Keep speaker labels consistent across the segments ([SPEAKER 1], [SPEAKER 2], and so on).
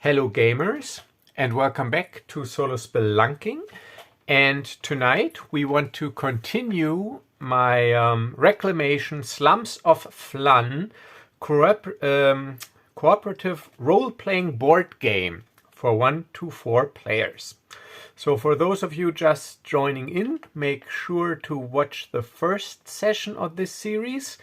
[SPEAKER 1] Hello gamers, and welcome back to Solo Spelunking. And tonight we want to continue my Reclamation Slums of Phlan cooperative role-playing board game for 1 to 4 players. So for those of you just joining in, make sure to watch the first session of this series,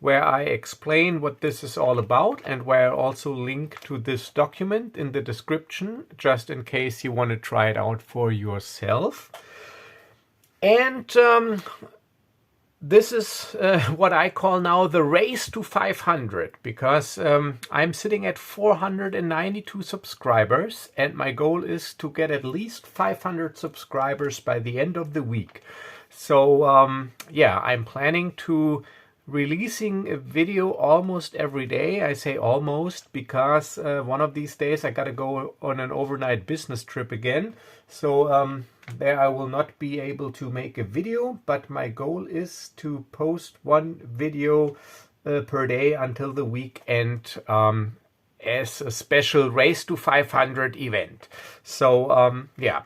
[SPEAKER 1] where I explain what this is all about and where I also link to this document in the description, just in case you want to try it out for yourself. And this is what I call now the race to 500, because I'm sitting at 492 subscribers, and my goal is to get at least 500 subscribers by the end of the week. So yeah, I'm planning to releasing a video almost every day. I say almost because one of these days I gotta go on an overnight business trip again. So there I will not be able to make a video, but my goal is to post one video per day until the weekend as a special Race to 500 event. So yeah,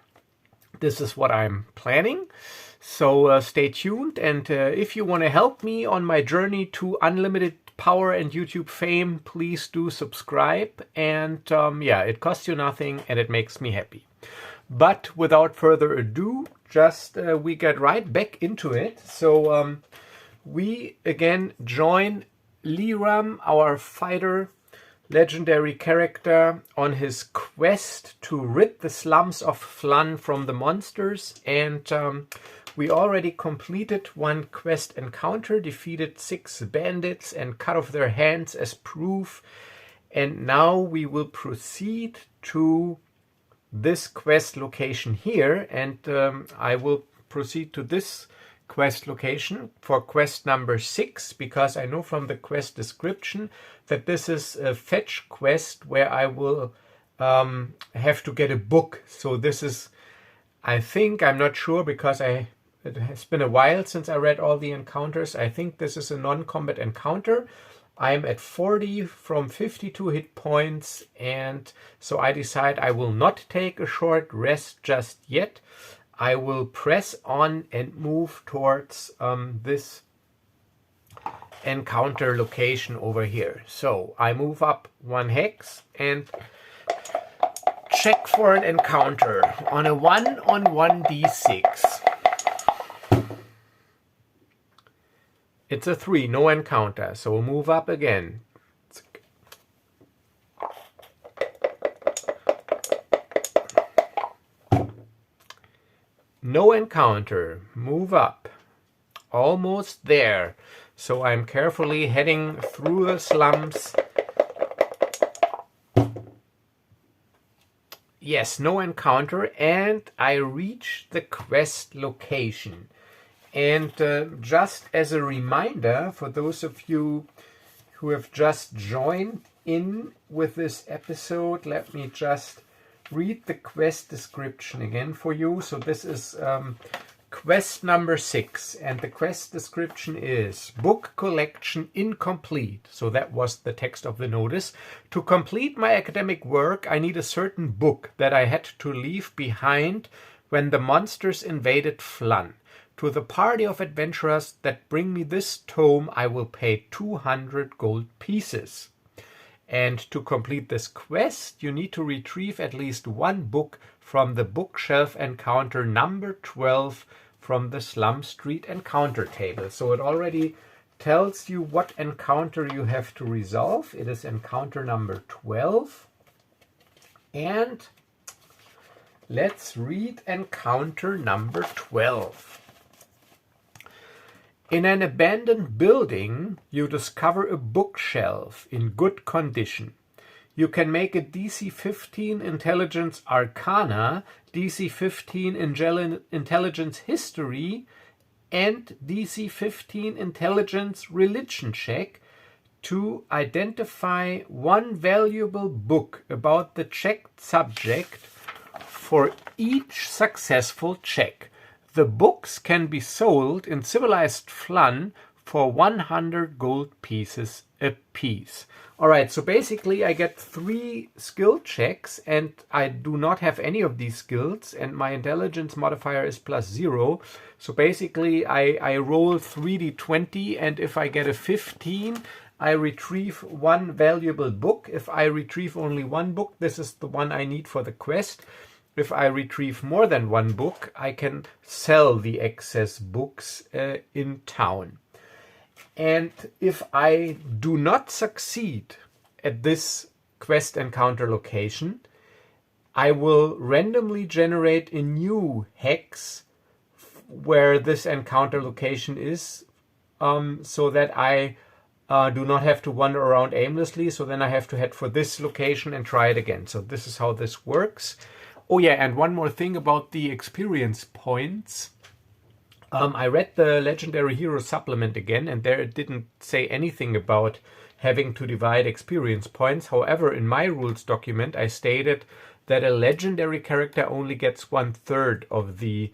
[SPEAKER 1] this is what I'm planning. So stay tuned, and if you want to help me on my journey to unlimited power and YouTube fame, please do subscribe. And yeah, it costs you nothing and it makes me happy. But without further ado, just we get right back into it. So we again join Lyram, our fighter, legendary character, on his quest to rid the slums of Phlan from the monsters. And we already completed one quest encounter, defeated 6 bandits and cut off their hands as proof. And now we will proceed to this quest location here, and I will proceed to this quest location for quest number 6, because I know from the quest description that this is a fetch quest where I will have to get a book. So this is, I think, I'm not sure because it has been a while since I read all the encounters. I think this is a non-combat encounter. I'm at 40 from 52 hit points, and so I decide I will not take a short rest just yet. I will press on and move towards this encounter location over here. So I move up 1 hex and check for an encounter on a 1 on 1d6. It's a 3, no encounter, so we'll move up again. No encounter, move up. Almost there. So I'm carefully heading through the slums. Yes, no encounter, and I reach the quest location. And just as a reminder for those of you who have just joined in with this episode, let me just read the quest description again for you. So this is quest number 6, and the quest description is book collection incomplete. So that was the text of the notice. To complete my academic work, I need a certain book that I had to leave behind when the monsters invaded Phlan. To the party of adventurers that bring me this tome, I will pay 200 gold pieces. And to complete this quest, you need to retrieve at least 1 book from the bookshelf encounter number 12 from the Slum Street encounter table. So it already tells you what encounter you have to resolve. It is encounter number 12. And let's read encounter number 12. In an abandoned building, you discover a bookshelf in good condition. You can make a DC 15 Intelligence Arcana, DC 15 Intelligence History, and DC 15 Intelligence Religion check to identify 1 valuable book about the checked subject for each successful check. The books can be sold in civilized Phlan for 100 gold pieces apiece. Alright, so basically I get 3 skill checks and I do not have any of these skills and my intelligence modifier is +0. So basically I roll 3d20 and if I get a 15, I retrieve 1 valuable book. If I retrieve only 1 book, this is the one I need for the quest. If I retrieve more than 1 book, I can sell the excess books in town. And if I do not succeed at this quest encounter location, I will randomly generate a new hex where this encounter location is, so that I do not have to wander around aimlessly. So then I have to head for this location and try it again. So this is how this works. Oh yeah, and one more thing about the experience points. I read the Legendary Hero supplement again, and there it didn't say anything about having to divide experience points. However, in my rules document, I stated that a legendary character only gets 1/3 of the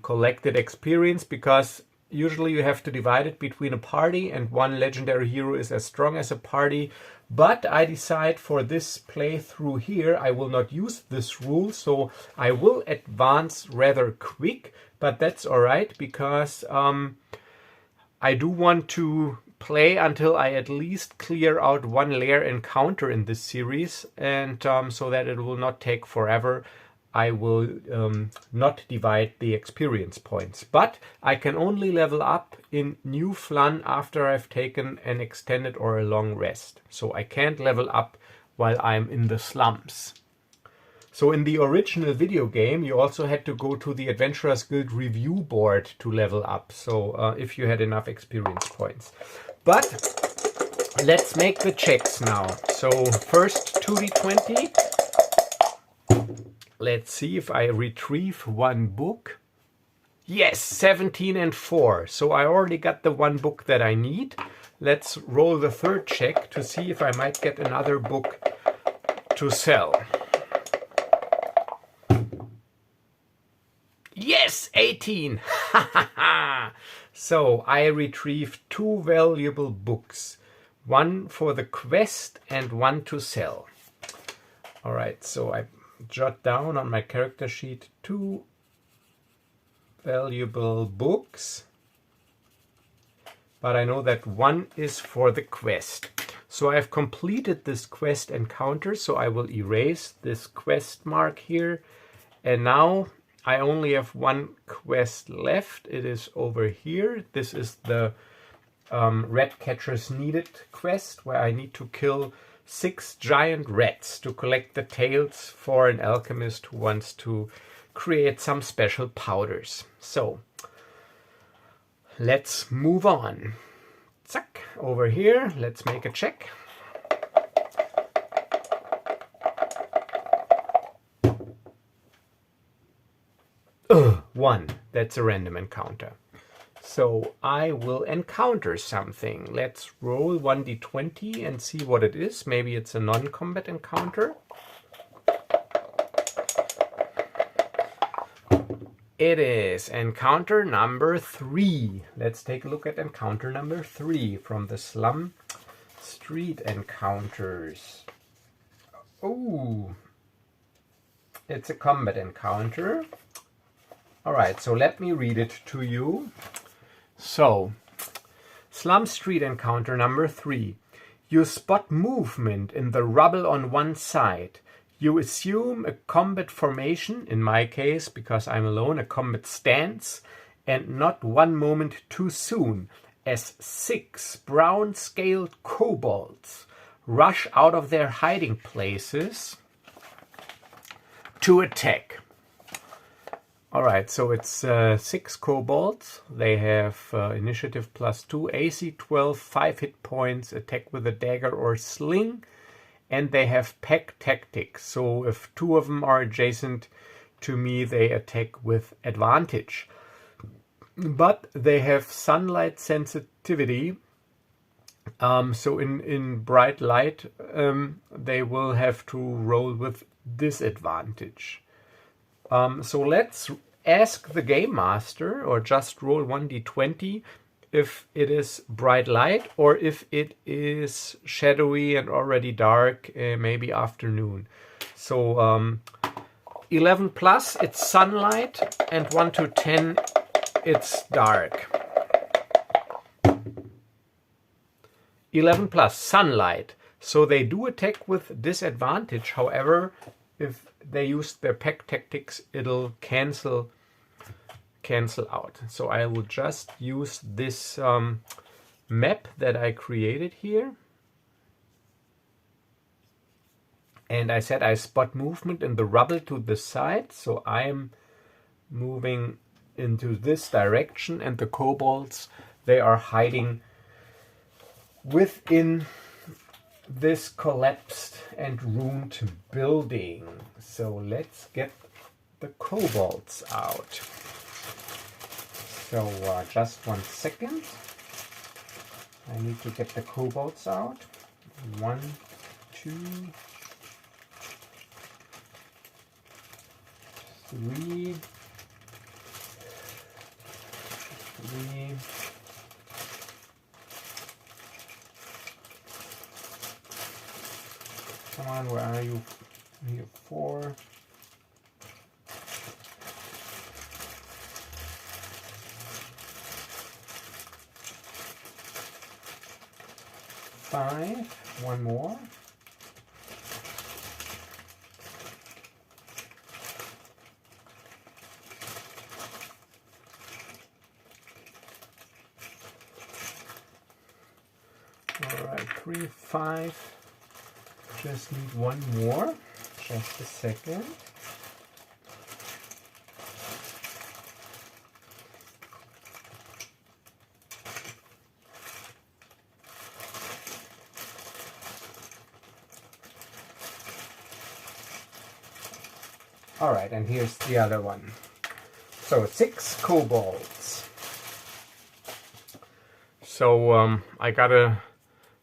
[SPEAKER 1] collected experience, because usually you have to divide it between a party, and one legendary hero is as strong as a party. But I decide for this playthrough here, I will not use this rule, so I will advance rather quick. But that's alright, because I do want to play until I at least clear out 1 lair encounter in this series, and so that it will not take forever. I will not divide the experience points. But I can only level up in New Phlan after I've taken an extended or a long rest. So I can't level up while I'm in the slums. So in the original video game, you also had to go to the Adventurers Guild review board to level up. So if you had enough experience points. But let's make the checks now. So first 2d20. Let's see if I retrieve 1 book. Yes, 17 and 4. So I already got the 1 book that I need. Let's roll the 3rd check to see if I might get another book to sell. Yes, 18! So I retrieved 2 valuable books. 1 for the quest and 1 to sell. Alright, so I jot down on my character sheet 2 valuable books. But I know that 1 is for the quest. So I've completed this quest encounter, so I will erase this quest mark here. And now I only have 1 quest left. It is over here. This is the Rat Catchers Needed quest, where I need to kill 6 giant rats to collect the tails for an alchemist who wants to create some special powders. So let's move on. Zack, over here, let's make a check. One, that's a random encounter. So I will encounter something. Let's roll 1d20 and see what it is. Maybe it's a non-combat encounter. It is encounter number 3. Let's take a look at encounter number 3 from the Slum Street Encounters. Oh, it's a combat encounter. Alright, so let me read it to you. So, Slum Street Encounter number 3. You spot movement in the rubble on one side. You assume a combat formation, in my case, because I'm alone, a combat stance, and not 1 moment too soon, as 6 brown-scaled kobolds rush out of their hiding places to attack. Alright, so it's 6 kobolds. They have initiative +2, AC 12, 5 hit points, attack with a dagger or sling, and they have pack tactics. So if 2 of them are adjacent to me, they attack with advantage. But they have sunlight sensitivity, so in bright light they will have to roll with disadvantage. So let's ask the Game Master, or just roll 1d20, if it is bright light or if it is shadowy and already dark, maybe afternoon. So 11 plus, it's sunlight, and 1 to 10, it's dark. 11 plus, sunlight. So they do attack with disadvantage. However, if they use their pack tactics, it'll cancel out. So I will just use this map that I created here. And I said I spot movement in the rubble to the side. So I am moving into this direction, and the kobolds, they are hiding within this collapsed and ruined building. So let's get the kobolds out. So just 1 second. I need to get the kobolds out. 1, 2, 3. Come on, where are you? Here, 4. 5. 1 more. All right, 3, 5. Just need 1 more. Just a second. All right, and here's the other one. So 6 kobolds. So I got a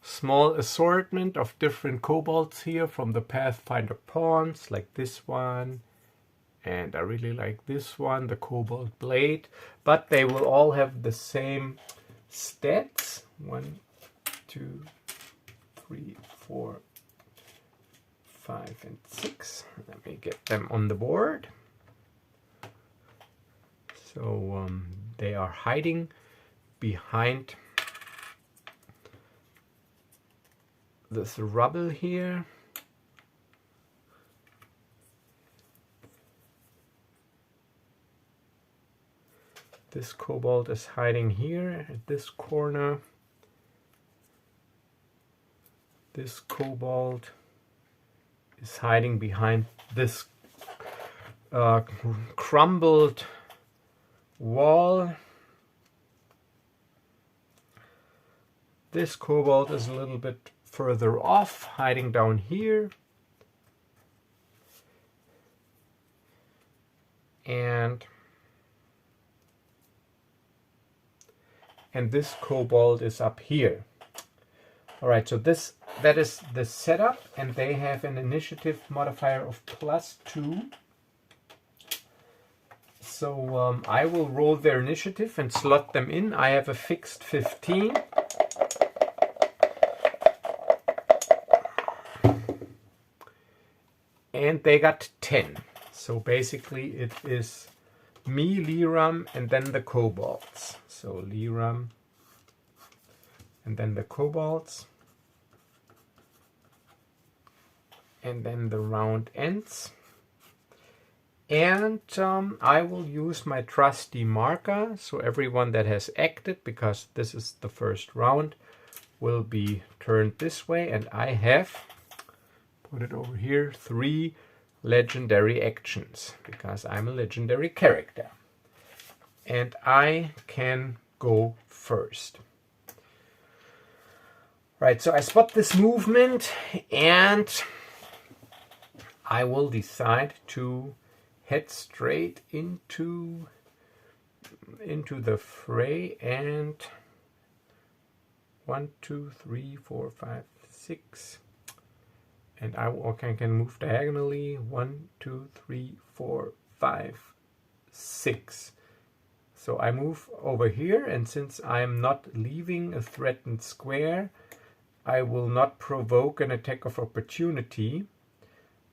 [SPEAKER 1] small assortment of different kobolds here from the Pathfinder pawns, like this one, and I really like this one, the Kobold Blade, but they will all have the same stats. 1, 2, 3, 4, 5, and 6. Let me get them on the board. So they are hiding behind this rubble here. This kobold is hiding here at this corner. This kobold is hiding behind this crumbled wall. This kobold is a little bit further off, hiding down here. And this kobold is up here. All right, so that is the setup, and they have an initiative modifier of +2. So I will roll their initiative and slot them in. I have a fixed 15. And they got 10. So basically it is me, Lyram, and then the kobolds. So Lyram, and then the kobolds. And then the round ends. And I will use my trusty marker. So everyone that has acted, because this is the first round, will be turned this way. And I have, put it over here, 3 legendary actions, because I'm a legendary character. And I can go first. Right, so I spot this movement, and I will decide to head straight into the fray. And 1, 2, 3, 4, 5, 6. And I can move diagonally. 1, 2, 3, 4, 5, 6. So I move over here, and since I'm not leaving a threatened square, I will not provoke an attack of opportunity.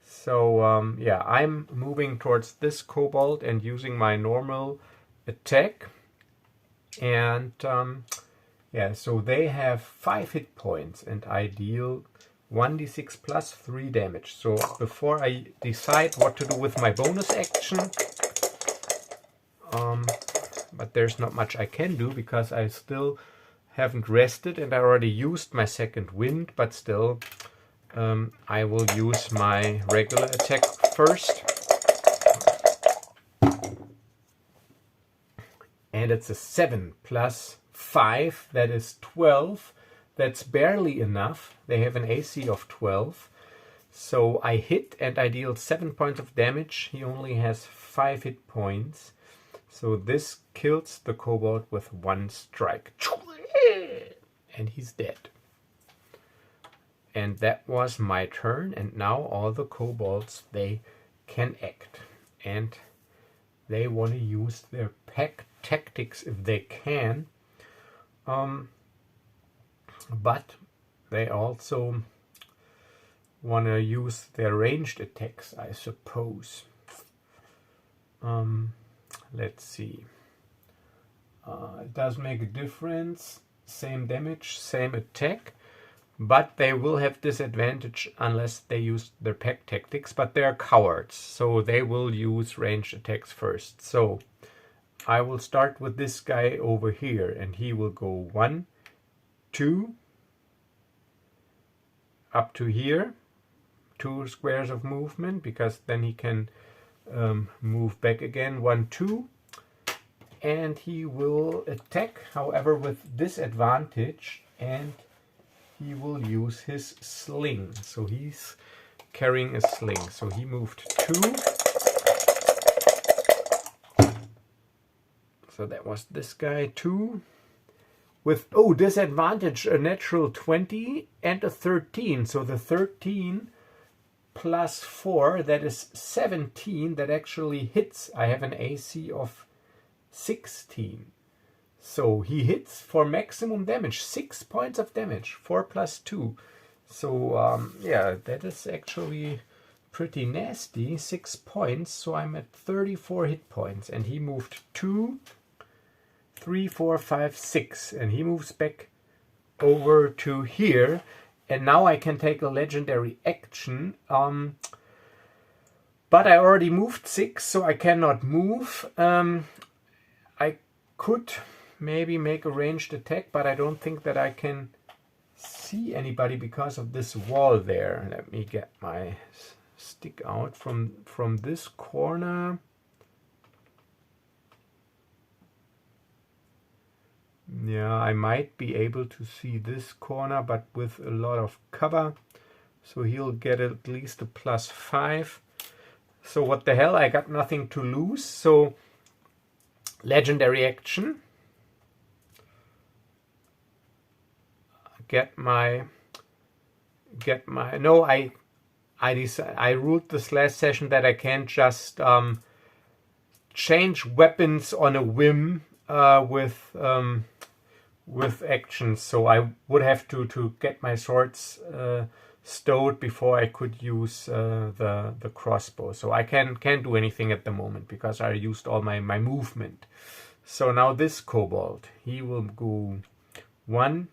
[SPEAKER 1] So yeah, I'm moving towards this kobold and using my normal attack. And yeah, so they have 5 hit points and I deal 1d6 plus 3 damage. So before I decide what to do with my bonus action, but there's not much I can do because I still haven't rested and I already used my second wind, but still I will use my regular attack first. And it's a 7 plus 5, that is 12. That's barely enough. They have an AC of 12. So I hit and I deal 7 points of damage. He only has 5 hit points. So this kills the kobold with 1 strike. And he's dead. And that was my turn. And now all the kobolds, they can act. And they want to use their pack tactics if they can. But they also want to use their ranged attacks, I suppose. Let's see. It does make a difference. Same damage, same attack. But they will have disadvantage unless they use their pack tactics. But they are cowards, so they will use ranged attacks first. So I will start with this guy over here, and he will go 1, 2, up to here, 2 squares of movement, because then he can move back again, 1, 2, and he will attack, however, with disadvantage, and he will use his sling. So he's carrying a sling. So he moved 2. So that was this guy, 2. With, oh, disadvantage, a natural 20 and a 13. So the 13 plus 4, that is 17. That actually hits. I have an AC of 16. So he hits for maximum damage, 6 points of damage, 4 plus 2. So yeah, that is actually pretty nasty, 6 points. So I'm at 34 hit points, and he moved 2, 3, 4, 5, 6, and he moves back over to here. And now I can take a legendary action. But I already moved 6, so I cannot move. I could maybe make a ranged attack, but I don't think that I can see anybody because of this wall there. Let me get my stick out from this corner. Yeah, I might be able to see this corner, but with a lot of cover. So he'll get at least a plus 5. So what the hell, I got nothing to lose. So legendary action. I ruled this last session that I can't just change weapons on a whim with actions. So I would have to get my swords stowed before I could use the crossbow. So I can't do anything at the moment because I used all my movement. So now this kobold, he will go 1.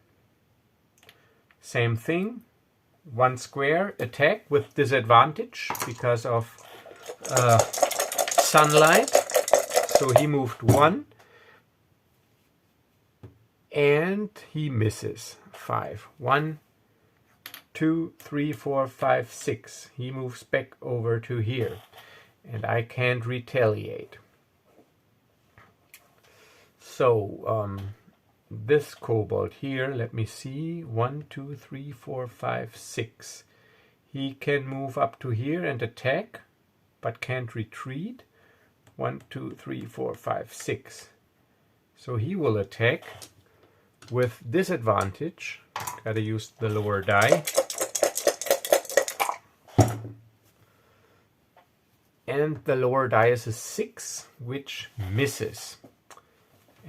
[SPEAKER 1] Same thing, 1 square attack with disadvantage because of sunlight. So he moved 1 and he misses 5. 1, 2, 3, 4, 5, 6. He moves back over to here and I can't retaliate. So this kobold here, let me see, 1, 2, 3, 4, 5, 6. He can move up to here and attack, but can't retreat. 1, 2, 3, 4, 5, 6. So he will attack with disadvantage. Gotta use the lower die. And the lower die is a 6, which misses.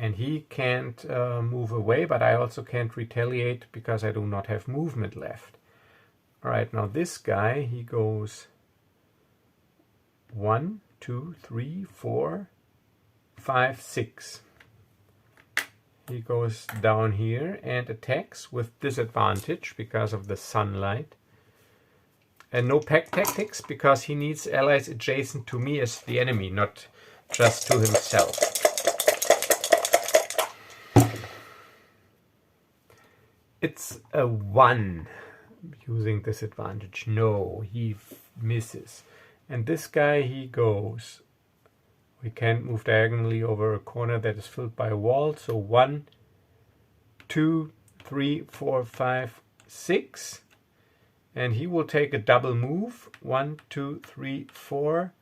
[SPEAKER 1] And he can't move away, but I also can't retaliate because I do not have movement left. All right, now this guy, he goes 1, 2, 3, 4, 5, 6. He goes down here and attacks with disadvantage because of the sunlight. And no pack tactics because he needs allies adjacent to me as the enemy, not just to himself. It's a 1 using disadvantage. No, he misses. And this guy, he goes. We can't move diagonally over a corner that is filled by a wall. So 1, 2, 3, 4, 5, 6. And he will take a double move. 1, 2, 3, 4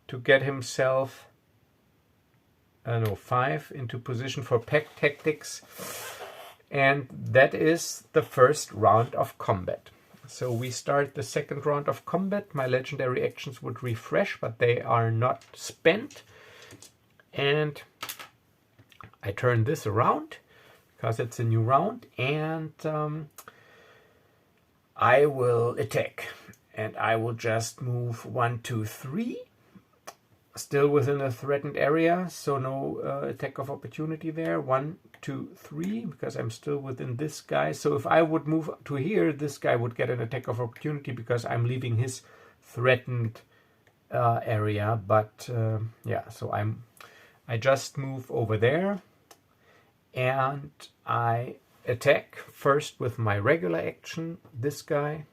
[SPEAKER 1] to get himself 5 into position for pack tactics. And that is the first round of combat. So we start the second round of combat. My legendary actions would refresh, but they are not spent. And I turn this around because it's a new round. And I will attack. And I will just move 1, 2, 3. Still within a threatened area, so no attack of opportunity there. 1, 2, 3, because I'm still within this guy. So if I would move to here, this guy would get an attack of opportunity because I'm leaving his threatened area. But yeah, so I just move over there and I attack first with my regular action, this guy.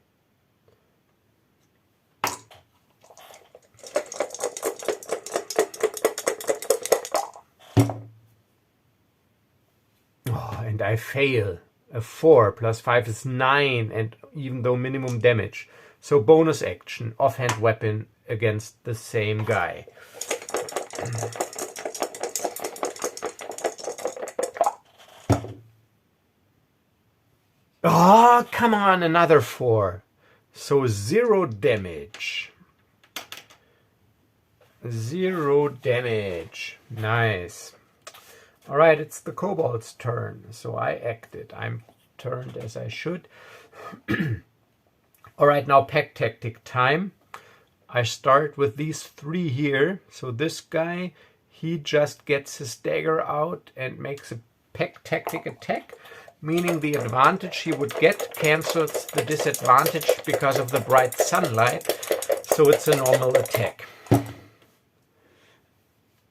[SPEAKER 1] And I fail. A 4 plus 5 is 9, and even though minimum damage. So bonus action, offhand weapon against the same guy. Oh, come on, another 4. So 0 damage. 0 damage. Nice. All right, it's the kobold's turn, so I acted. I'm turned as I should. All right, now pack tactic time. I start with these 3 here. So this guy, he just gets his dagger out and makes a pack tactic attack, meaning the advantage he would get cancels the disadvantage because of the bright sunlight. So it's a normal attack.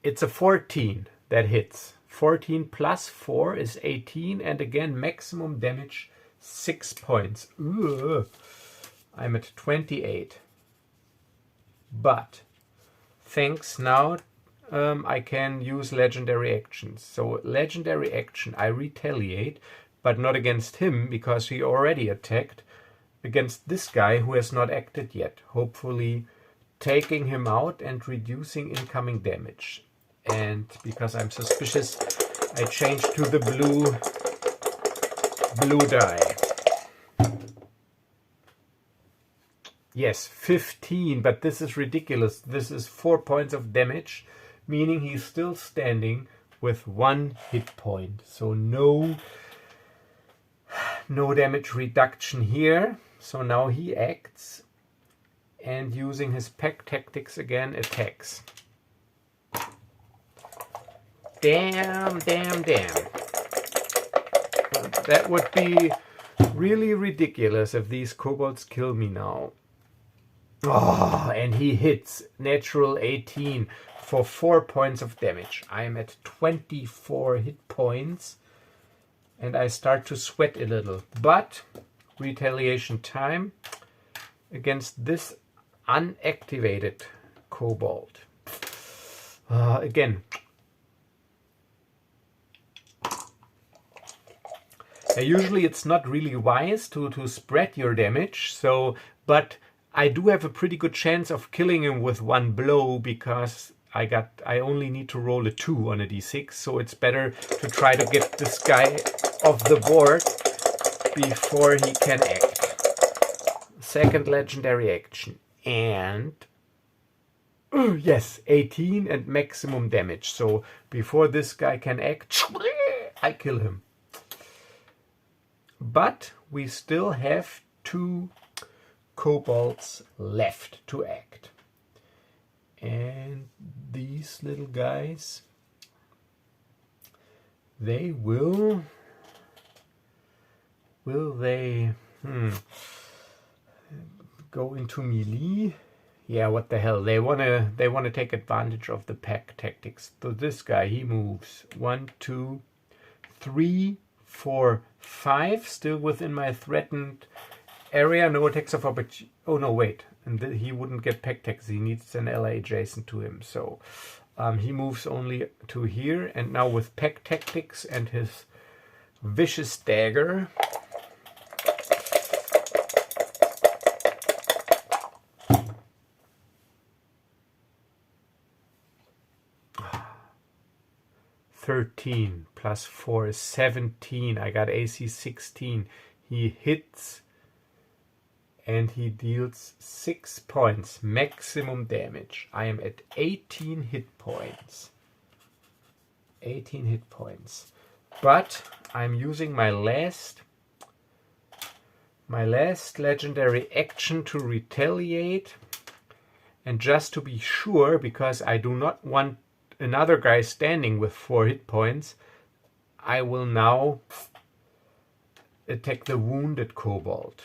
[SPEAKER 1] It's a 14 that hits. 14 plus 4 is 18, and again maximum damage 6 points. Ugh. I'm at 28. But thanks now I can use legendary actions. So legendary action, I retaliate, but not against him because he already attacked. Against this guy who has not acted yet, hopefully taking him out and reducing incoming damage. And because I'm suspicious, I change to the blue die. Yes, 15, but this is ridiculous. This is 4 points of damage, meaning he's still standing with 1 hit point. So no damage reduction here. So now he acts and using his pack tactics again attacks. Damn. That would be really ridiculous if these kobolds kill me now. Oh, and he hits natural 18 for 4 points of damage. I'm at 24 hit points and I start to sweat a little. But retaliation time against this unactivated kobold. Again. Usually it's not really wise to spread your damage, but I do have a pretty good chance of killing him with 1 blow because I only need to roll a 2 on a d6, so it's better to try to get this guy off the board before he can act. Second legendary action, and Yes, 18 and maximum damage. So before this guy can act, I kill him. But we still have 2 kobolds left to act. And these little guys, they will they go into melee? Yeah, what the hell? They wanna take advantage of the pack tactics. So this guy, he moves 1, 2, 3, 4, 5, still within my threatened area. No attacks of opportunity. Oh no, wait. And he wouldn't get pack tactics. He needs an ally adjacent to him. So he moves only to here. And now with pack tactics and his vicious dagger, (13) plus 4 is 17. I got AC 16. He hits and he deals 6 points maximum damage. I am at 18 hit points. 18 hit points. But I'm using my last legendary action to retaliate. And just to be sure, because I do not want another guy standing with 4 hit points, I will now attack the wounded kobold.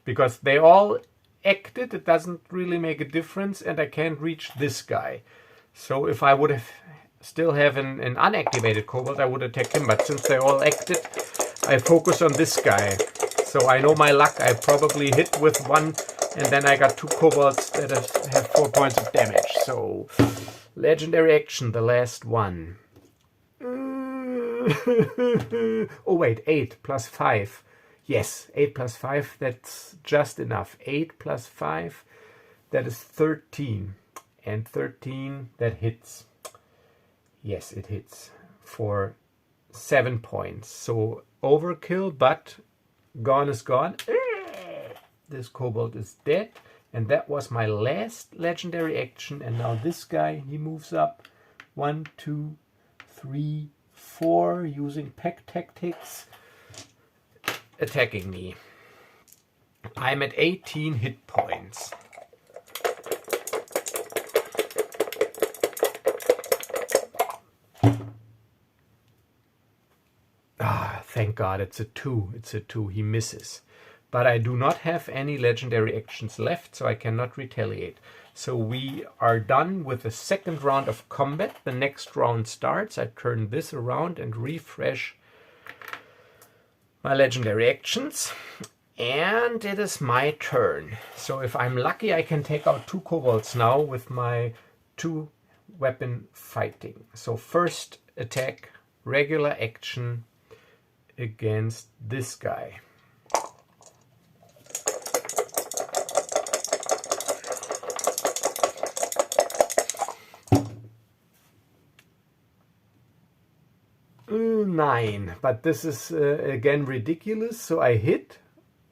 [SPEAKER 1] Because they all acted, it doesn't really make a difference, and I can't reach this guy. So if I would have still have an unactivated kobold, I would attack him. But since they all acted, I focus on this guy. So I know my luck. I probably hit with 1, and then I got 2 kobolds that have 4 points of damage. So legendary action, the last one. Oh wait, 8 plus 5. Yes, 8 plus 5, that's just enough. 8 plus 5, that is 13. And 13, that hits. Yes, it hits for 7 points. So overkill, but gone is gone. This kobold is dead. And that was my last legendary action. And now this guy, he moves up. 1, 2, 3, 4, using pack tactics, attacking me. I'm at 18 hit points. Thank God, it's a 2. It's a 2. He misses. But I do not have any legendary actions left, so I cannot retaliate. So we are done with the second round of combat. The next round starts. I turn this around and refresh my legendary actions. And it is my turn. So if I'm lucky, I can take out 2 kobolds now with my 2 weapon fighting. So first attack, regular action against this guy. Nine, but this is again ridiculous. So I hit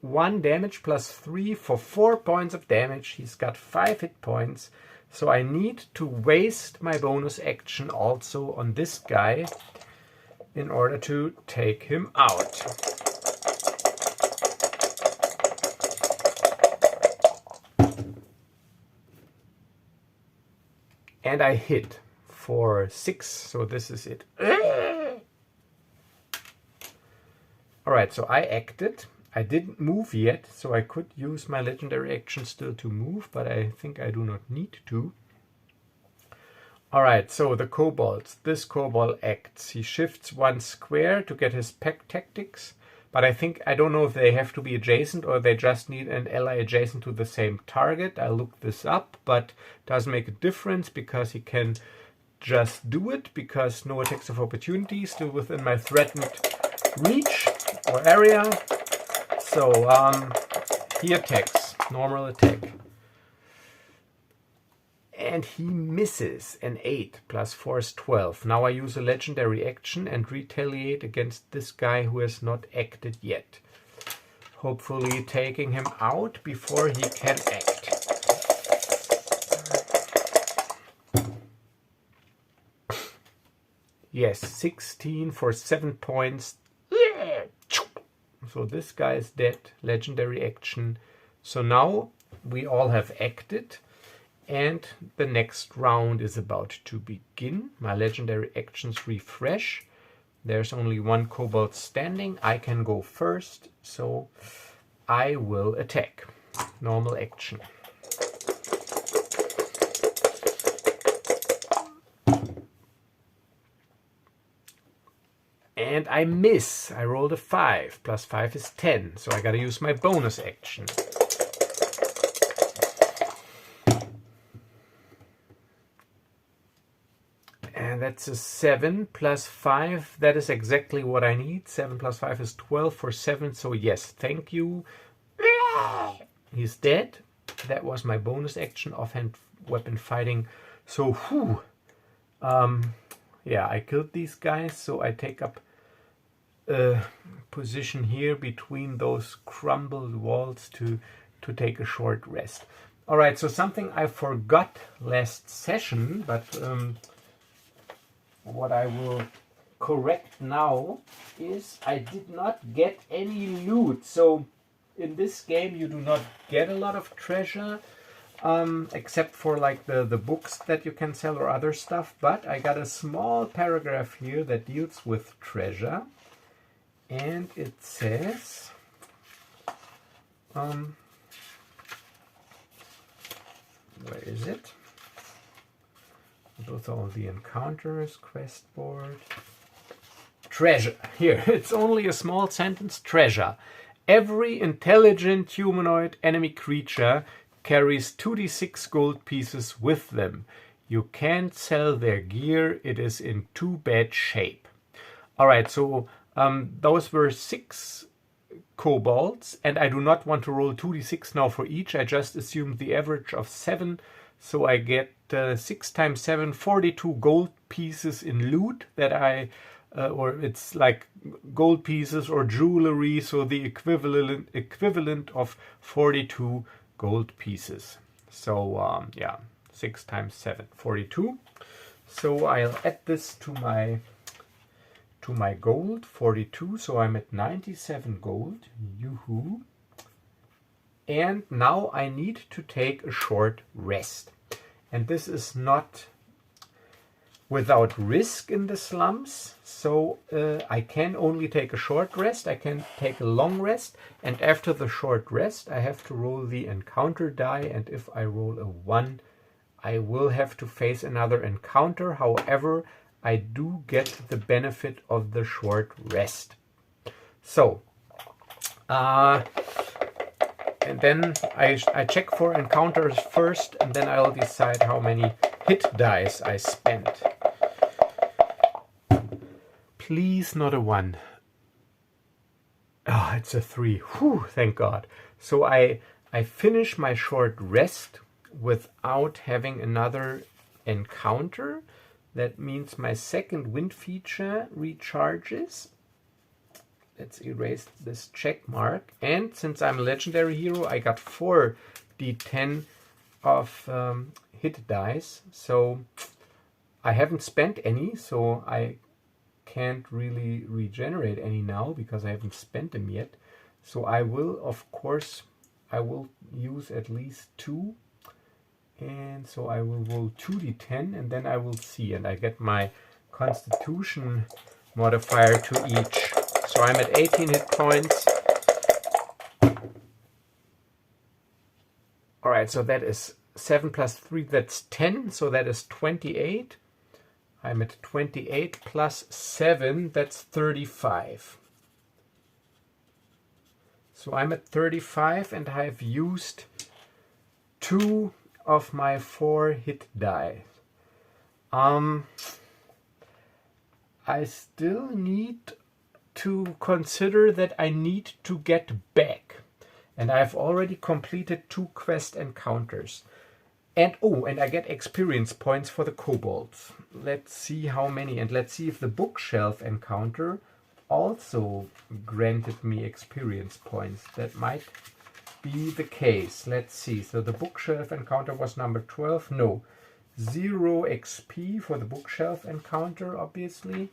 [SPEAKER 1] 1 damage plus 3 for 4 points of damage. He's got 5 hit points. So I need to waste my bonus action also on this guy in order to take him out. And I hit for 6, so this is it. Alright, so I acted. I didn't move yet, so I could use my legendary action still to move, but I think I do not need to. Alright, so the kobolds. This kobold acts. He shifts 1 square to get his pack tactics, but I don't know if they have to be adjacent or they just need an ally adjacent to the same target. I looked this up, but it doesn't make a difference because he can just do it, because no attacks of opportunity, still within my threatened reach or area. So he attacks, normal attack. And he misses an 8 plus 4 is 12. Now I use a legendary action and retaliate against this guy who has not acted yet. Hopefully taking him out before he can act. Yes, 16 for 7 points. So this guy is dead. Legendary action. So now we all have acted. And the next round is about to begin. My legendary actions refresh. There's only one kobold standing. I can go first. So I will attack. Normal action. And I miss. I rolled a 5. Plus 5 is 10. So I gotta use my bonus action. And that's a 7 plus 5. That is exactly what I need. 7 plus 5 is 12 for 7. So yes, thank you. He's dead. That was my bonus action, offhand weapon fighting. So, yeah, I killed these guys. So I take up a position here between those crumbled walls to take a short rest. All right, so something I forgot last session, but what I will correct now is I did not get any loot. So in this game you do not get a lot of treasure, except for like the books that you can sell or other stuff. But I got a small paragraph here that deals with treasure. And it says, where is it? Both all the encounters, quest board. Treasure. Here, it's only a small sentence. Treasure. Every intelligent humanoid enemy creature carries 2d6 gold pieces with them. You can't sell their gear. It is in too bad shape. All right, so those were 6 kobolds, and I do not want to roll 2d6 now for each. I just assumed the average of 7, so I get 6 times 7, 42 gold pieces in loot that I, or it's like gold pieces or jewelry, so the equivalent of 42 gold pieces. So yeah, 6 times 7, 42. So I'll add this to my gold, 42, so I'm at 97 gold. Yoo-hoo. And now I need to take a short rest. And this is not without risk in the slums, so I can only take a short rest. I can take a long rest, and after the short rest I have to roll the encounter die, and if I roll a 1, I will have to face another encounter. However, I do get the benefit of the short rest. So, and then I check for encounters first, and then I'll decide how many hit dice I spent. Please not a 1. Oh, it's a 3. Whew, thank God. So I finish my short rest without having another encounter. That means my second wind feature recharges. Let's erase this check mark. And since I'm a legendary hero, I got 4 d10 of hit dice. So I haven't spent any, so I can't really regenerate any now because I haven't spent them yet. So I will, of course, I will use at least 2. And so I will roll 2d10, and then I will see, and I get my constitution modifier to each. So I'm at 18 hit points. Alright, so that is 7 plus 3, that's 10, so that is 28. I'm at 28 plus 7, that's 35. So I'm at 35, and I've used 2 of my 4 hit die. I still need to consider that I need to get back, and I've already completed 2 quest encounters. And oh, and I get experience points for the kobolds. Let's see how many, and let's see if the bookshelf encounter also granted me experience points. That might be the case. Let's see. So the bookshelf encounter was number 12. No, 0 XP for the bookshelf encounter, obviously.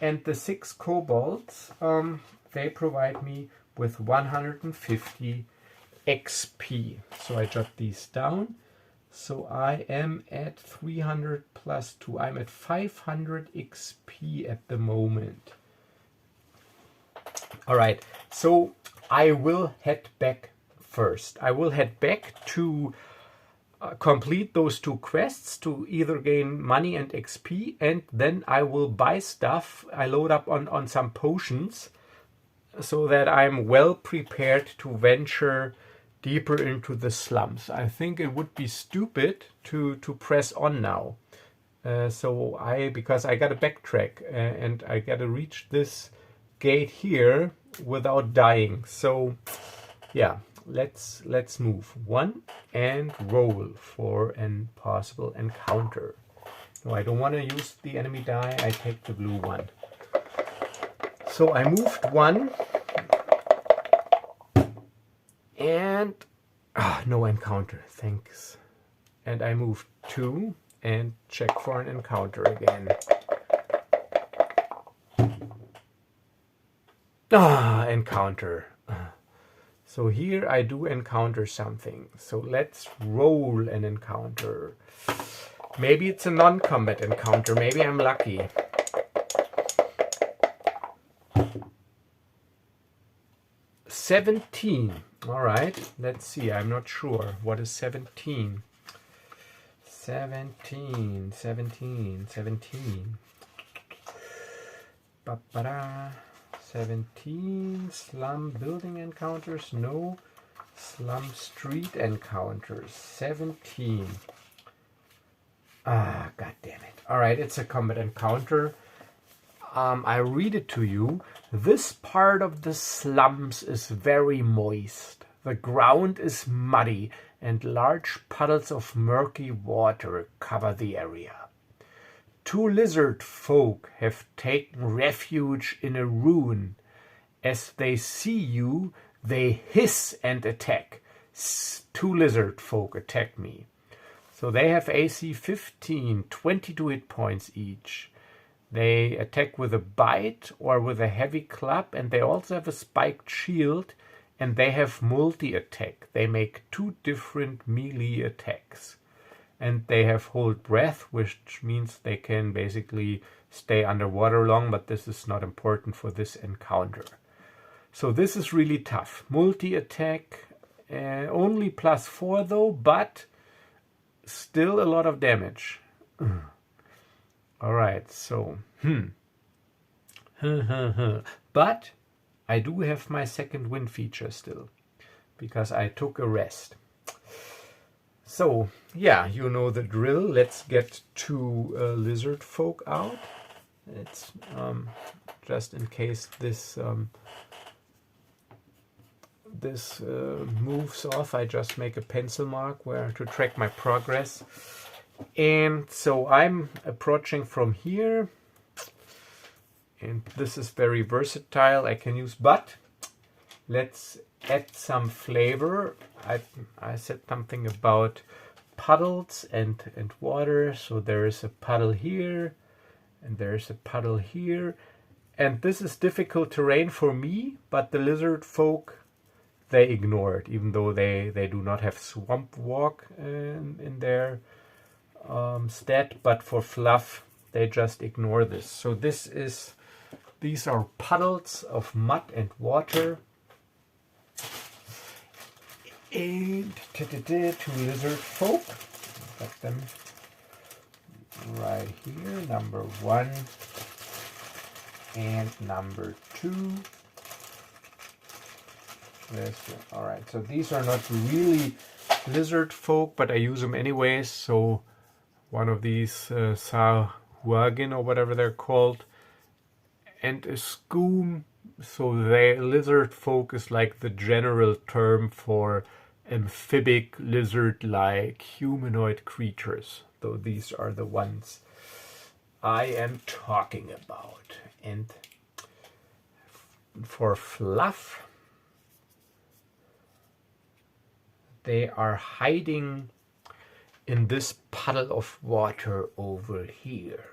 [SPEAKER 1] And the 6 kobolds, they provide me with 150 XP. So I jot these down. So I am at 300 plus 2. I'm at 500 XP at the moment. All right, so I will head back first. I will head back to complete those 2 quests to either gain money and XP, and then I will buy stuff. I load up on some potions so that I'm well prepared to venture deeper into the slums. I think it would be stupid to press on now. Because I gotta backtrack and I gotta reach this gate here without dying. So yeah, let's move 1 and roll for an possible encounter. No, I don't want to use the enemy die. I take the blue one. So I moved 1 and no encounter, thanks. And I moved 2 and check for an encounter again. Encounter. So here I do encounter something. So let's roll an encounter. Maybe it's a non-combat encounter. Maybe I'm lucky. $17. All right. Let's see. I'm not sure. What is 17? 17. Ba-ba-da. 17 slum building encounters, no. Slum street encounters, 17. God damn it. All right, it's a combat encounter. I read it to you. This part of the slums is very moist. The ground is muddy and large puddles of murky water cover the area. 2 lizard folk have taken refuge in a ruin. As they see you, they hiss and attack. 2 lizard folk attack me. So they have AC 15, 22 hit points each. They attack with a bite or with a heavy club, and they also have a spiked shield, and they have multi-attack. They make 2 different melee attacks. And they have hold breath, which means they can basically stay underwater long, but this is not important for this encounter. So this is really tough. Multi-attack, only +4 though, but still a lot of damage. All right, so, But I do have my second wind feature still, because I took a rest. So, yeah, you know the drill. Let's get 2 lizard folk out. It's just in case this moves off, I just make a pencil mark where to track my progress. And so I'm approaching from here. And this is very versatile. I can use, but let's add some flavor. I said something about puddles and water. So there is a puddle here and there's a puddle here. And this is difficult terrain for me, but the lizard folk, they ignore it, even though they do not have swamp walk in their stat, but for fluff, they just ignore this. So these are puddles of mud and water. And 2 lizard folk. Got them right here. Number 1 and number 2. All right, so these are not really lizard folk, but I use them anyways. So one of these sahuagin or whatever they're called, and a scoom. So the lizard folk is like the general term for amphibic lizard-like humanoid creatures. Though these are the ones I am talking about. And for fluff, they are hiding in this puddle of water over here.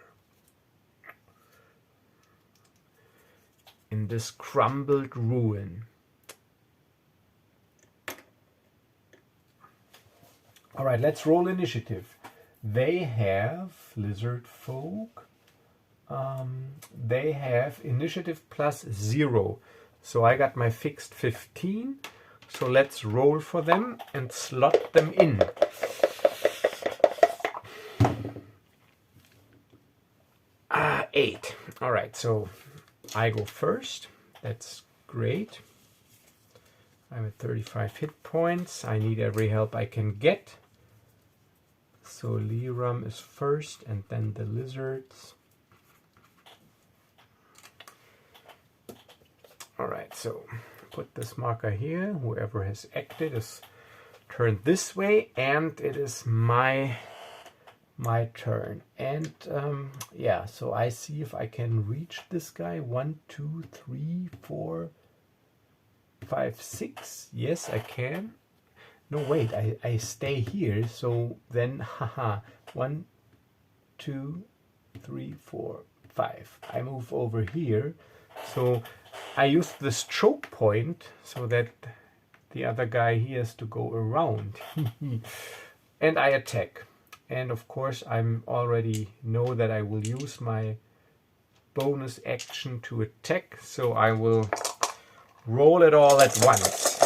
[SPEAKER 1] In this crumbled ruin. All right, let's roll initiative. They have lizard folk. They have initiative +0. So I got my fixed 15. So let's roll for them and slot them in. Eight. All right, so I go first. That's great. I'm at 35 hit points. I need every help I can get. So Lyram is first and then the lizards. Alright, so put this marker here. Whoever has acted is turned this way, and it is my turn. And yeah, so I see if I can reach this guy. 1, 2, 3, 4, 5, 6. Yes, I can. No, wait, I stay here, so then, haha, 1, 2, 3, 4, 5. I move over here, so I use this choke point so that the other guy he has to go around. And I attack. And of course, I'm already know that I will use my bonus action to attack, so I will roll it all at once.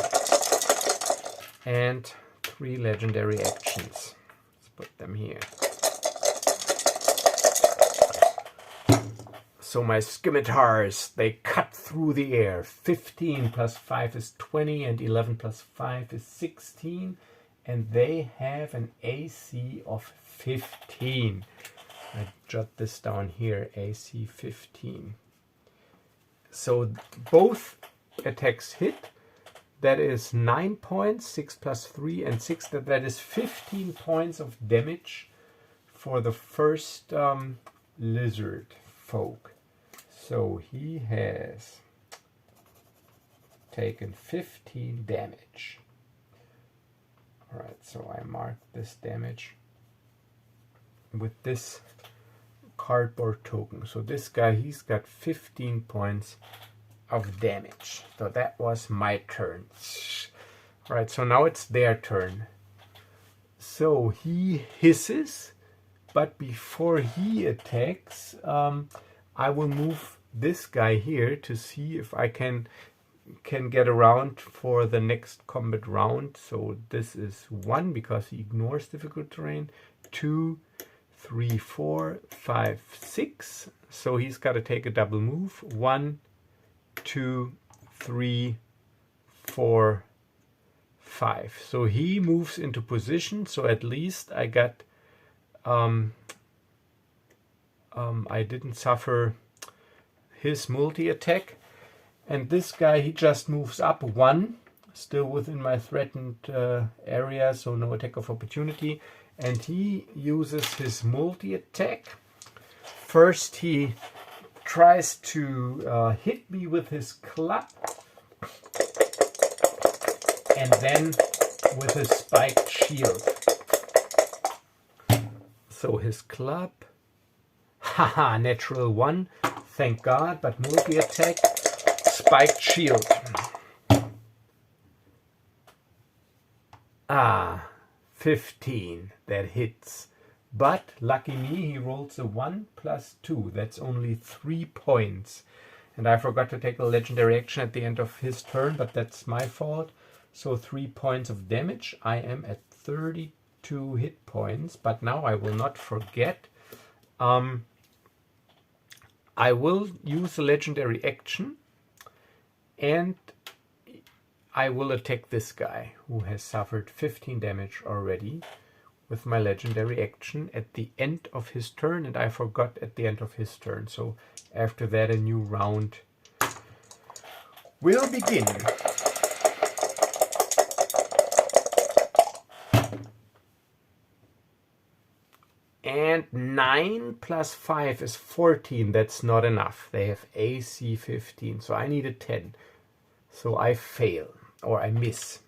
[SPEAKER 1] And 3 legendary actions. Let's put them here. So my scimitars, they cut through the air. 15 plus 5 is 20, and 11 plus 5 is 16. And they have an AC of 15. I jot this down here, AC 15. So both attacks hit. That is 9 points, 6 plus 3 and 6. That is 15 points of damage for the first lizard folk. So he has taken 15 damage. Alright, so I mark this damage with this cardboard token. So this guy, he's got 15 points of damage. So that was my turn. Alright, so now it's their turn. So he hisses, but before he attacks, I will move this guy here to see if I can get around for the next combat round. So this is 1 because he ignores difficult terrain. 2, 3, 4, 5, 6. So he's got to take a double move. 1, 2, 3, 4, 5. So he moves into position. So at least I got I didn't suffer his multi-attack. And this guy, he just moves up 1, still within my threatened area, so no attack of opportunity. And he uses his multi-attack. First he tries to hit me with his club, and then with his spiked shield. So his club, haha, natural 1, thank God, but multi-attack, spiked shield. 15, that hits. But lucky me, he rolls a 1 plus 2. That's only 3 points. And I forgot to take a legendary action at the end of his turn, but that's my fault. So 3 points of damage. I am at 32 hit points, but now I will not forget. I will use a legendary action, and I will attack this guy who has suffered 15 damage already with my legendary action at the end of his turn, and I forgot at the end of his turn. So after that, a new round will begin. And 9 plus 5 is 14. That's not enough. They have AC 15, so I need a 10. So I fail, or I miss.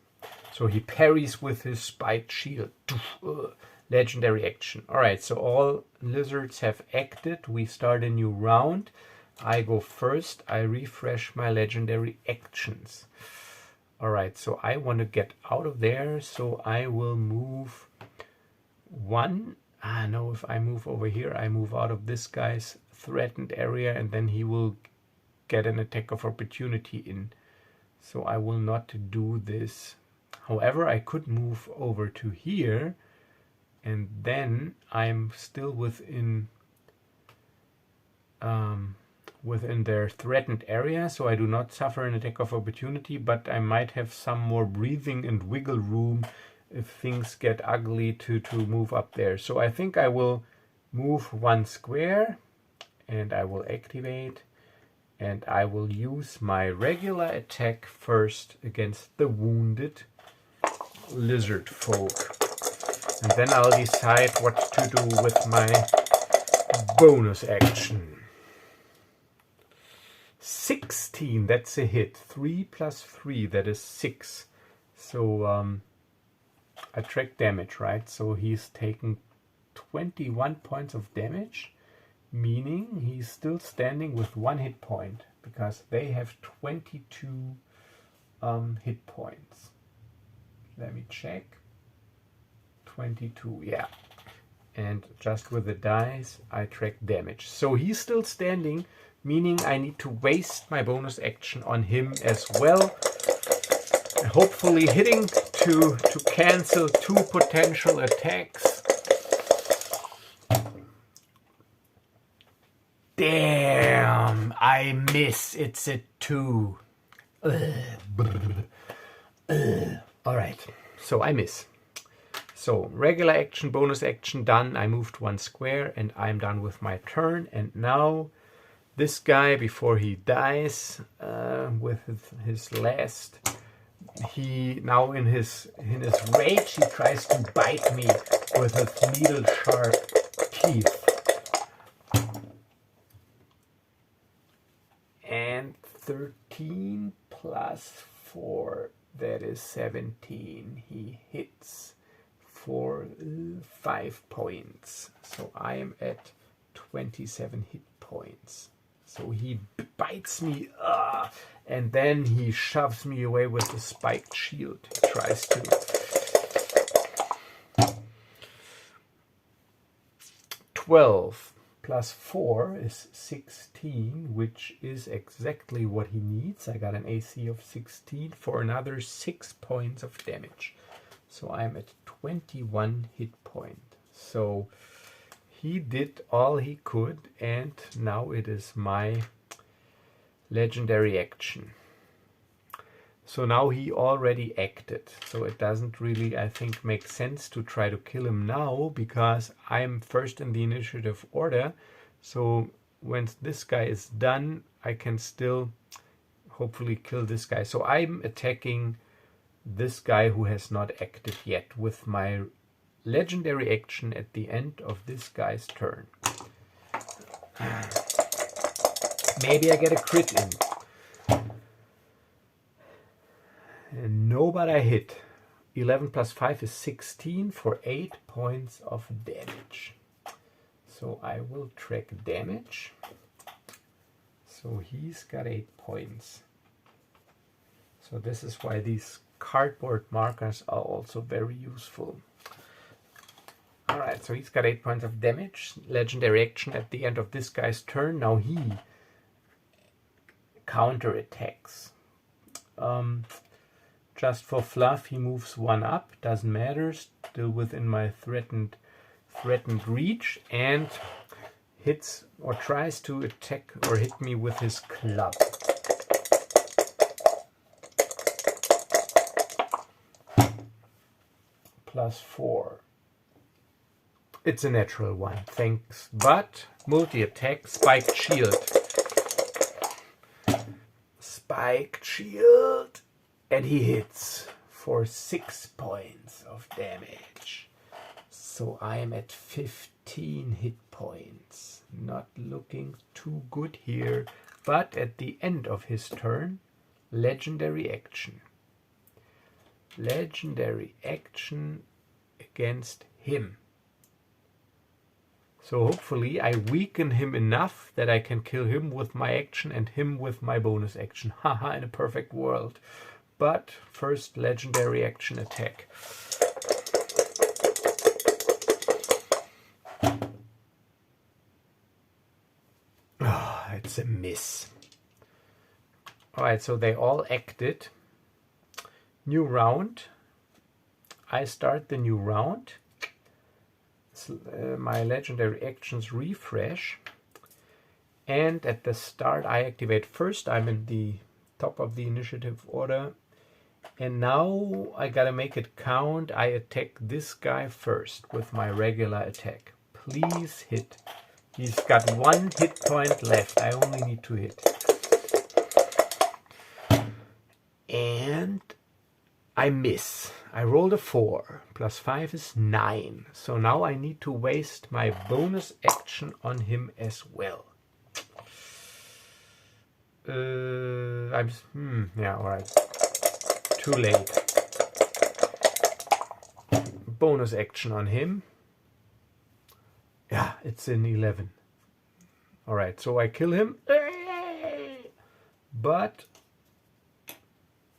[SPEAKER 1] So he parries with his spiked shield. legendary action. Alright, so all lizards have acted. We start a new round. I go first. I refresh my legendary actions. Alright, so I want to get out of there, so I will move one. No, if I move over here, I move out of this guy's threatened area, and then he will get an attack of opportunity in. So I will not do this. However, I could move over to here, and then I'm still within their threatened area, so I do not suffer an attack of opportunity, but I might have some more breathing and wiggle room if things get ugly to move up there. So I think I will move one square, and I will activate, and I will use my regular attack first against the wounded lizard folk. And then I'll decide what to do with my bonus action. 16, that's a hit. 3 plus 3, that is 6. So I track damage, right? So he's taking 21 points of damage, meaning he's still standing with 1 hit point, because they have 22 hit points. Let me check. 22, yeah. And just with the dice, I track damage. So he's still standing, meaning I need to waste my bonus action on him as well. Hopefully hitting to cancel 2 potential attacks. Damn, I miss. It's a 2. Alright, so I miss. So regular action, bonus action done. I moved 1 square and I'm done with my turn. And now this guy, before he dies with his last, he now in his rage, he tries to bite me with his needle sharp teeth. And 13 plus 4, that is 17. He hits for 5 points. So I am at 27 hit points. So he bites me, and then he shoves me away with the spiked shield. He tries to. 12 plus 4 is 16, which is exactly what he needs. I got an AC of 16 for another 6 points of damage. So I'm at 21 hit point. So he did all he could, and now it is my legendary action. So now he already acted. So it doesn't really, I think, make sense to try to kill him now, because I'm first in the initiative order. So once this guy is done, I can still hopefully kill this guy. So I'm attacking this guy who has not acted yet with my legendary action at the end of this guy's turn. Maybe I get a crit in. And no, but I hit. 11 plus 5 is 16 for 8 points of damage. So I will track damage. So he's got 8 points. So this is why these cardboard markers are also very useful. Alright, so he's got 8 points of damage. Legendary action at the end of this guy's turn. Now he counterattacks. Just for fluff, he moves 1 up. Doesn't matter. Still within my threatened reach, and hits or tries to attack or hit me with his club. Plus 4. It's a natural 1, thanks. But multi-attack, spiked shield. Spiked shield. And he hits for 6 points of damage. So I am at 15 hit points. Not looking too good here. But at the end of his turn, legendary action. Legendary action against him. So hopefully I weaken him enough that I can kill him with my action and him with my bonus action. Haha, in a perfect world. But first, legendary action attack. Ah, it's a miss. Alright, so they all acted. New round. I start the new round. My legendary actions refresh. And at the start I activate first. I'm in the top of the initiative order. And now I gotta make it count. I attack this guy first with my regular attack. Please hit. He's got 1 hit point left. I only need to hit. And I miss. I rolled a 4. Plus 5 is 9. So now I need to waste my bonus action on him as well. Yeah, alright. Too late. Bonus action on him. Yeah, it's in 11. Alright, so I kill him. But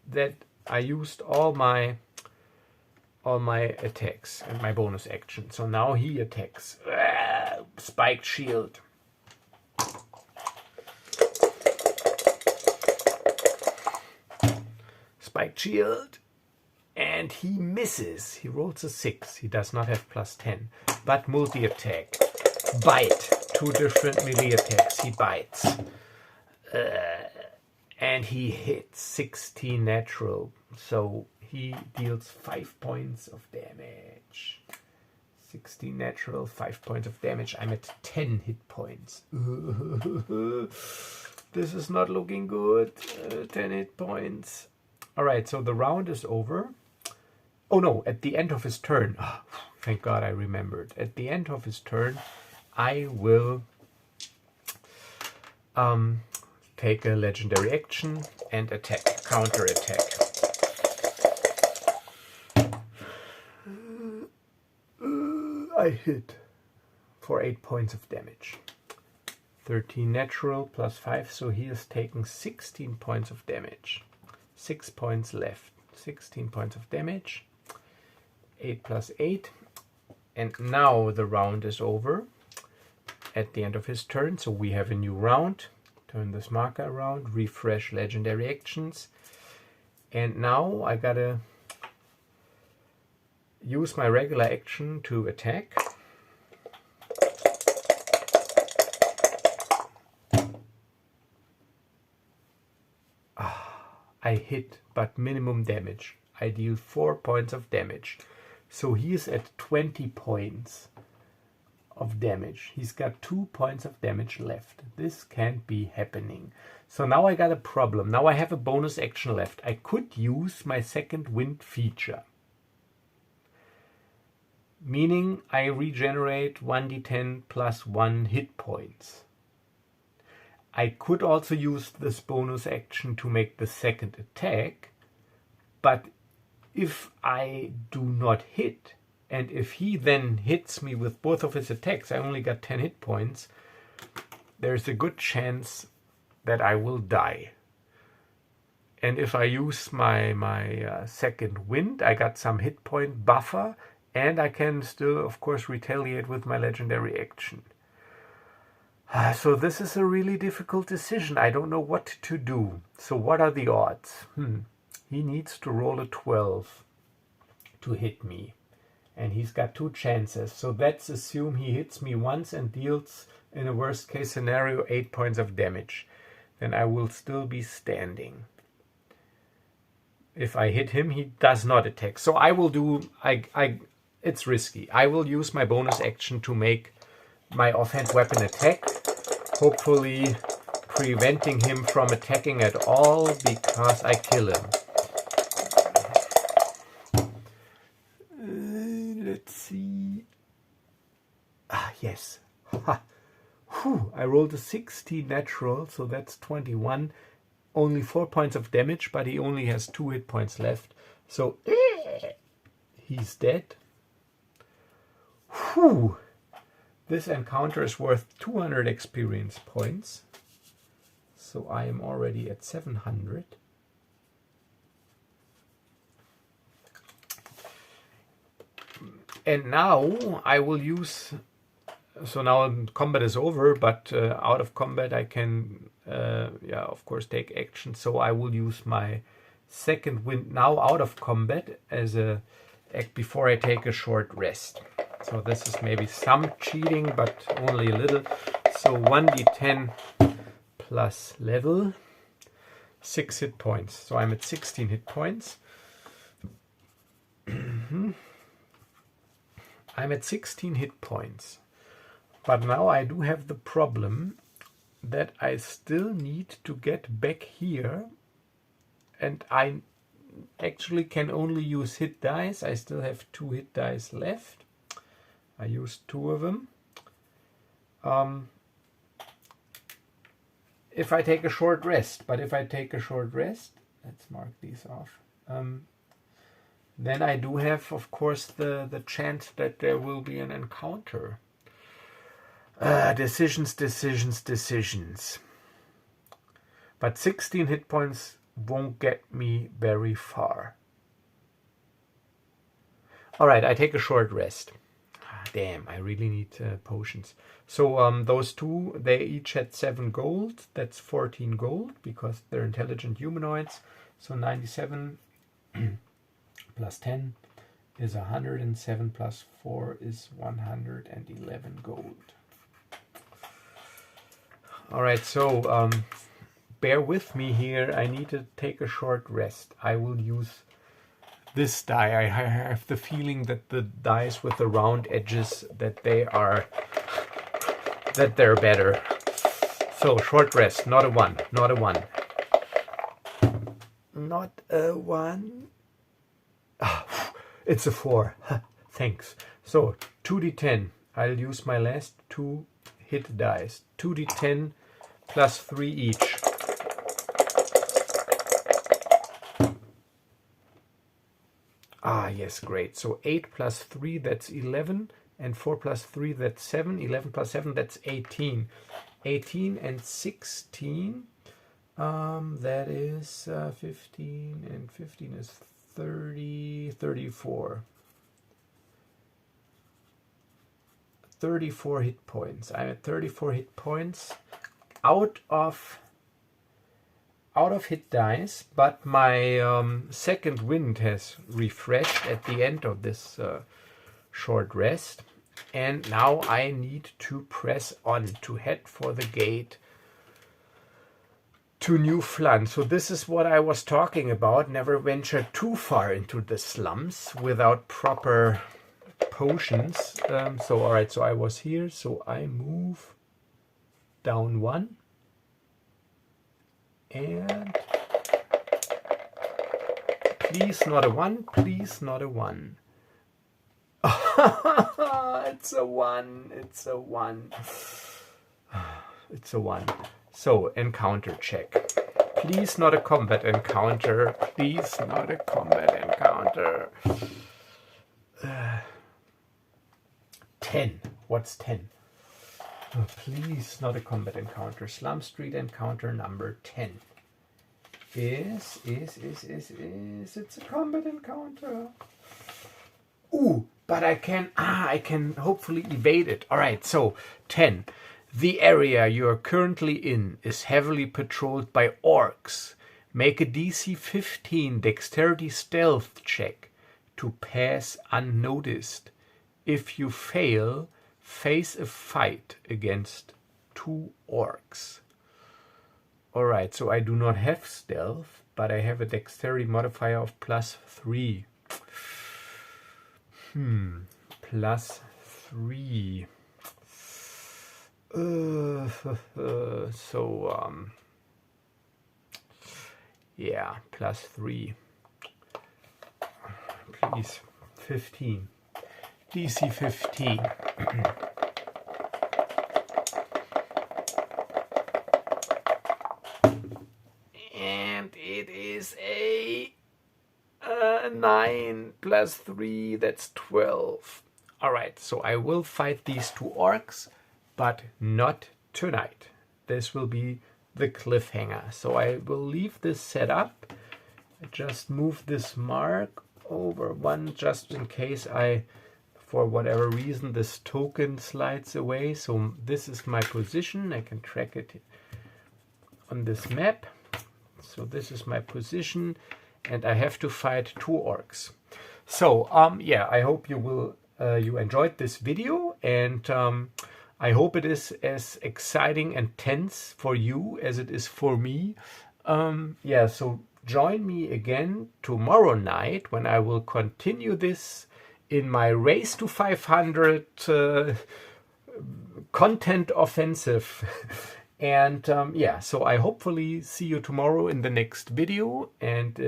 [SPEAKER 1] that I used all my attacks and my bonus action. So now he attacks. Spiked shield. Spiked shield. And he misses. He rolls a 6. He does not have plus 10. But multi-attack. Bite. 2 different melee attacks. He bites. And he hits 16 natural. So he deals 5 points of damage. 16 natural, 5 points of damage. I'm at 10 hit points. This is not looking good. 10 hit points. Alright, so the round is over. Oh no, at the end of his turn. Oh, thank God I remembered. At the end of his turn, I will take a legendary action and attack, counter attack. I hit for 8 points of damage. 13 natural plus 5, so he is taking 16 points of damage. 6 points left. 16 points of damage. 8 plus 8. And now the round is over. At the end of his turn, so we have a new round. Turn this marker around, refresh legendary actions. And now I gotta use my regular action to attack. I hit, but minimum damage. I deal 4 points of damage. So he is at 20 points of damage. He's got 2 points of damage left. This can't be happening. So now I got a problem. Now I have a bonus action left. I could use my second wind feature. Meaning I regenerate 1d10 plus 1 hit points. I could also use this bonus action to make the second attack, but if I do not hit, and if he then hits me with both of his attacks, I only got 10 hit points, there's a good chance that I will die. And if I use my second wind, I got some hit point buffer, and I can still, of course, retaliate with my legendary action. So this is a really difficult decision. I don't know what to do. So what are the odds? He needs to roll a 12 to hit me. And he's got 2 chances. So let's assume he hits me once and deals, in a worst case scenario, 8 points of damage. Then I will still be standing. If I hit him, he does not attack. So I will do, it's risky. I will use my bonus action to make my offhand weapon attack, hopefully preventing him from attacking at all because I kill him. Let's see. Yes. I rolled a 16 natural, so that's 21. Only 4 points of damage, but he only has 2 hit points left. So he's dead. This encounter is worth 200 experience points. So I am already at 700. And now I will use, so now combat is over, but out of combat I can, yeah, of course, take action. So I will use my second wind now out of combat as a act before I take a short rest. So this is maybe some cheating, but only a little. So 1d10 plus level, 6 hit points. So I'm at 16 hit points. I'm at 16 hit points, but now I do have the problem that I still need to get back here, and I actually can only use hit dice. I still have 2 hit dice left. I used 2 of them. If I take a short rest, but if I take a short rest, let's mark these off. Then I do have, of course, the chance that there will be an encounter. Decisions. But 16 hit points won't get me very far. Alright, I take a short rest. Damn, I really need potions. So those two, they each had 7 gold. That's 14 gold because they're intelligent humanoids. So 97... plus 10 is 107, plus 4 is 111 gold. Alright, so bear with me here. I need to take a short rest. I will use this die. I have the feeling that the dice with the round edges, that they're better. So short rest, not a 1, not a 1. Not a 1. It's a 4. Thanks. So 2d10. I'll use my last 2 hit dice. 2d10 plus 3 each. Ah, yes, great. So 8 plus 3, that's 11. And 4 plus 3, that's 7. 11 plus 7, that's 18. 18 and 16. That is 15. And 15 is 30, 34. 34 hit points. I'm at 34 hit points out of hit dice, but my second wind has refreshed at the end of this short rest, and now I need to press on to head for the gate to New Phlan. So this is what I was talking about. Never venture too far into the slums without proper potions. So alright, so I was here, so I move down 1 and please not a 1, please not a 1. It's a 1, it's a 1. It's a 1. So, encounter check. Please not a combat encounter. Please not a combat encounter. 10. What's 10? Oh, please not a combat encounter. Slum Street encounter number 10. It's a combat encounter. Ooh, but I can hopefully evade it. Alright, so 10. The area you are currently in is heavily patrolled by orcs. Make a DC 15 dexterity stealth check to pass unnoticed. If you fail, face a fight against 2 orcs. Alright, so I do not have stealth, but I have a dexterity modifier of +3. +3. Yeah, +3. Please, 15. DC 15. And it is a 9 + 3, that's 12. Alright, so I will fight these 2 orcs, but not tonight. This will be the cliffhanger. So I will leave this set up. I just move this mark over 1 just in case for whatever reason, this token slides away. So this is my position. I can track it on this map. So this is my position, and I have to fight 2 orcs. So yeah, I hope you enjoyed this video, and I hope it is as exciting and tense for you as it is for me. Yeah, so join me again tomorrow night when I will continue this in my Race to 500 content offensive. And yeah, so I hopefully see you tomorrow in the next video. And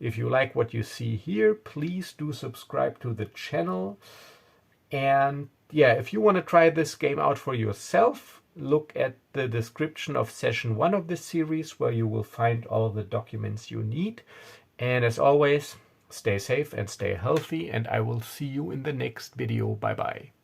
[SPEAKER 1] if you like what you see here, please do subscribe to the channel. And yeah, if you want to try this game out for yourself, look at the description of session 1 of this series, where you will find all the documents you need. And as always, stay safe and stay healthy, and I will see you in the next video. Bye bye.